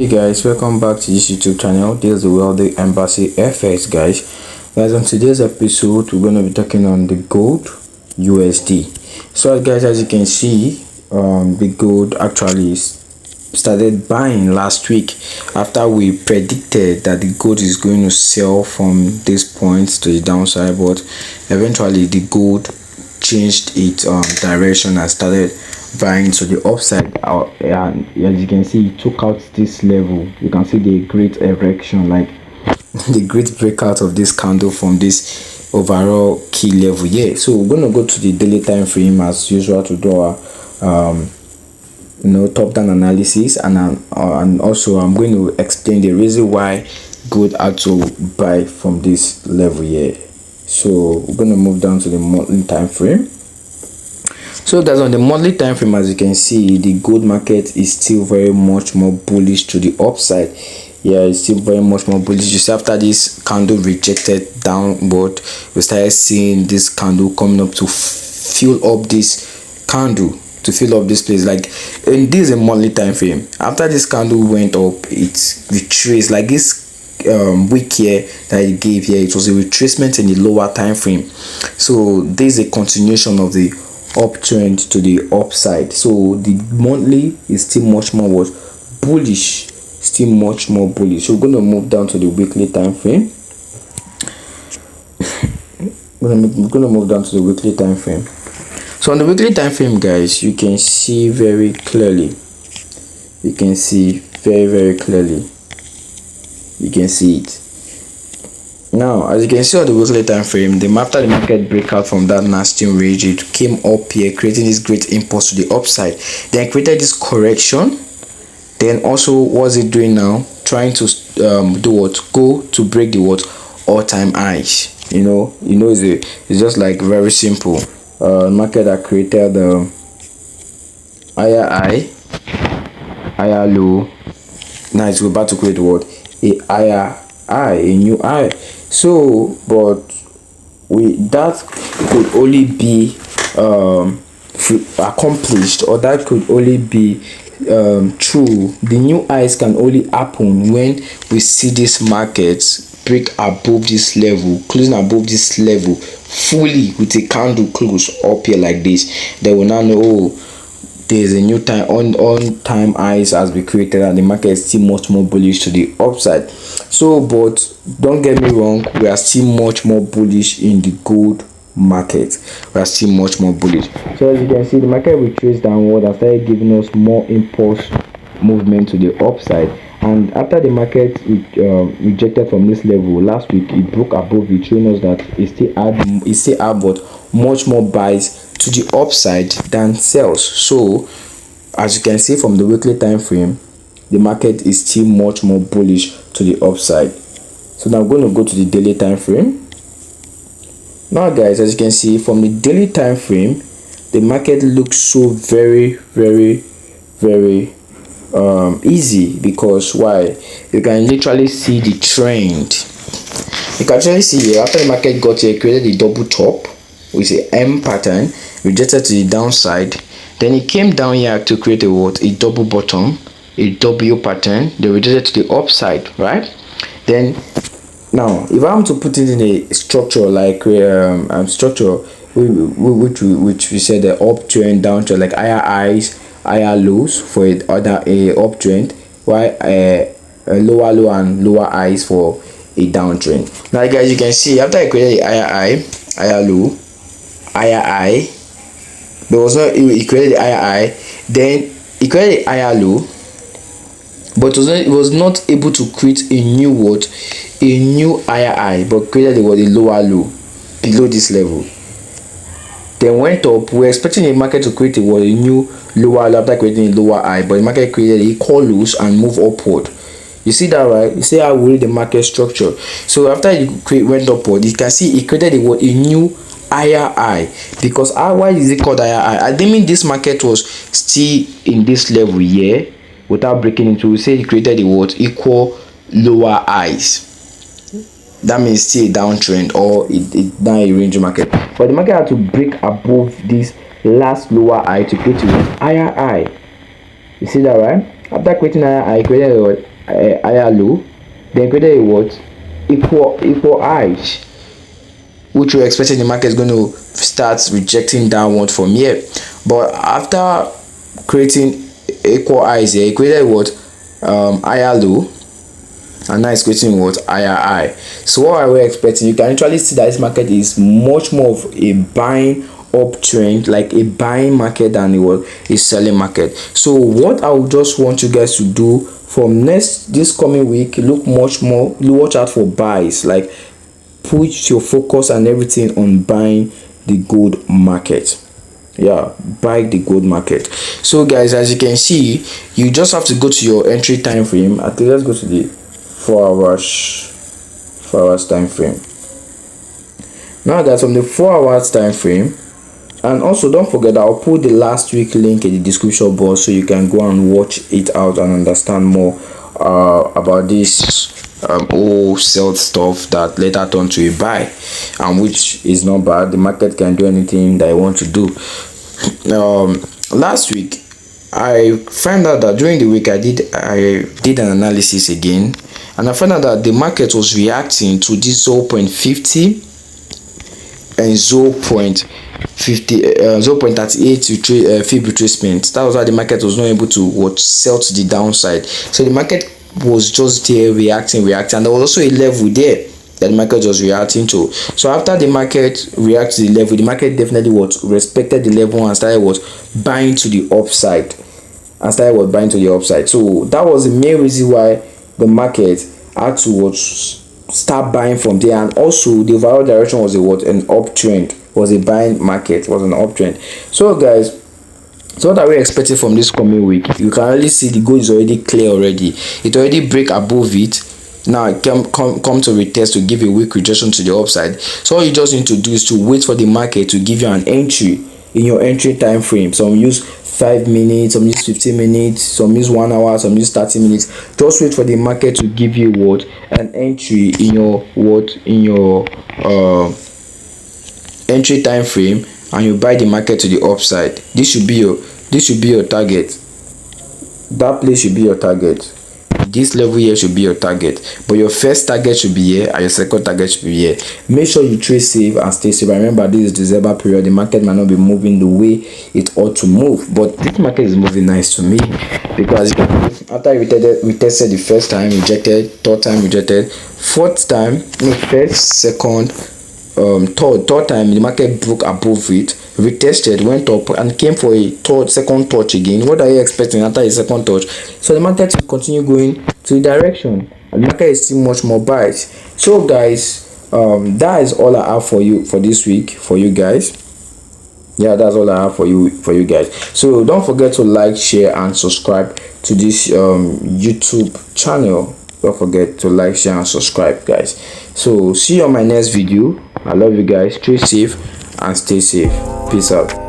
Hey guys, welcome back to this YouTube channel. This is the Wealthy Embassy FX guys. On today's episode we're going to be talking on the gold USD. So guys, as you can see, the gold actually started buying last week after we predicted that the gold is going to sell from this point to the downside, but eventually the gold changed its direction and started buying to the upside. And as you can see, it took out this level. You can see the great erection, like the great breakout of this candle from this overall key level. So we're going to go to the daily time frame as usual to do our top down analysis, and also I'm going to explain the reason why gold had to buy from this level here. So we're going to move down to the monthly time frame. So that's on the monthly time frame. As you can see, the gold market is still very much more bullish to the upside. It's still very much more bullish. Just after this candle rejected downward, we started seeing this candle coming up to fill up this candle, to fill up this place. Like, and this is a monthly time frame. After this candle went up, it retraced. Like this week here that it gave here, it was a retracement in the lower time frame. So this is a continuation of the uptrend to the upside. So the monthly is still much more bullish, still much more bullish. So we're going to move down to the weekly time frame. We're going to move down to the weekly time frame. So on the weekly time frame, guys, you can see very clearly. You can see very clearly. You can see it. Now, as you can see on the weekly time frame, after the market breakout from that nasty range, it came up here, creating this great impulse to the upside. Then created this correction. Then also, what's it doing now? Trying to do what? Go to break the what? All-time highs. It's just like very simple. Market that created the higher high, higher low. Now it's about to create what? A higher high, a new high. So, but that could only be accomplished, or that could only be true. The new highs can only happen when we see this market break above this level, closing above this level fully with a candle close up here like this. They will now know, there's a new time on time highs has been created, and the market is still much more bullish to the upside. So, but don't get me wrong, we are still much more bullish in the gold market. We are still much more bullish. So as you can see, the market retraced downward and started giving us more impulse movement to the upside. And after the market rejected from this level last week, it broke above it, showing us that it still had but much more buys to the upside than sells. So as you can see from the weekly time frame, the market is still much more bullish to the upside. So now I'm going to go to the daily time frame. Now guys, as you can see from the daily time frame, the market looks so very easy. Because why? You can literally see the trend. You can actually see here, after the market got here, created a double top with a M pattern, rejected to the downside. Then it came down here to create a double bottom, a W pattern. They rejected to the upside, right? Then now if I'm to put it in a structure like structure which we said the uptrend, downtrend, like higher highs, higher lows for a uptrend, while a lower low and lower highs for a downtrend. Now guys, you can see after I created a higher high, higher low, higher high, there was no, it created a higher high, then it created a higher low, but it was not able to create a new higher high, but created a lower low below this level. Then went up. We're expecting the market to create a new lower low after creating a lower high, but the market created equal lows and move upward. You see that, right? You see how we read the market structure. So after it went upward, you can see it created a new higher high. Because why is it called higher high? I didn't mean this market was still in this level here without breaking into. We say it created equal lower highs. That means still a downtrend, or it now a range market. But the market had to break above this last lower high to create a higher high. You see that, right? After creating higher high, created higher low, then created a what, equal highs, which we're expecting the market is going to start rejecting downward from here. But after creating equal highs here, it created what, higher low, and now it's creating what, higher high. So what are we expecting? You can actually see that this market is much more of a buying uptrend, like a buying market, than it was a selling market. So what I would just want you guys to do from this coming week, look much more, watch out for buys, like put your focus and everything on buying the gold market. Yeah, buy the gold market. So guys, as you can see, you just have to go to your entry time frame. I think let's go to the 4 hours time frame. Now that's on the 4 hours time frame. And also don't forget, I'll put the last week link in the description box so you can go and watch it out and understand more about this whole sell stuff that later turned to a buy, and which is not bad. The market can do anything that I want to do. Last week I found out that during the week I did an analysis again, and I found out that the market was reacting to this 0.50 and 0.38 fib retracement. That was why the market was not able to sell to the downside. So the market was just there reacting, and there was also a level there that the market was reacting to. So after the market reacts to the level, the market definitely respected the level and started buying to the upside, So that was the main reason why the market had to start buying from there. And also the overall direction was an uptrend, was a buying market, was an uptrend. So guys, so what are we expecting from this coming week? You can already see the gold is already clear already. It already break above it. Now it can come to retest to give a weak rejection to the upside. So all you just need to do is to wait for the market to give you an entry in your entry time frame. Some use 5 minutes, some use 15 minutes, some use 1 hour, some use 30 minutes. Just wait for the market to give you an entry in your entry time frame, and you buy the market to the upside. This should be your target. That place should be your target. This level here should be your target, but your first target should be here and your second target should be here. Make sure you trade safe and stay safe. Remember, this is December period. The market might not be moving the way it ought to move, but this market is moving nice to me, because after we tested the first time, rejected, third time rejected, fourth time, no, first, second, third time the market broke above it, retested, went up, and came for a second touch again. What are you expecting after a second touch? So the market will continue going to the direction, and the market is still much more buys. So guys, that is all I have for you for this week, for you guys. Yeah, that's all I have for you guys. So don't forget to like, share, and subscribe to this YouTube channel. Don't forget to like, share, and subscribe, guys. So see you on my next video. I love you guys. Stay safe and stay safe. Peace out.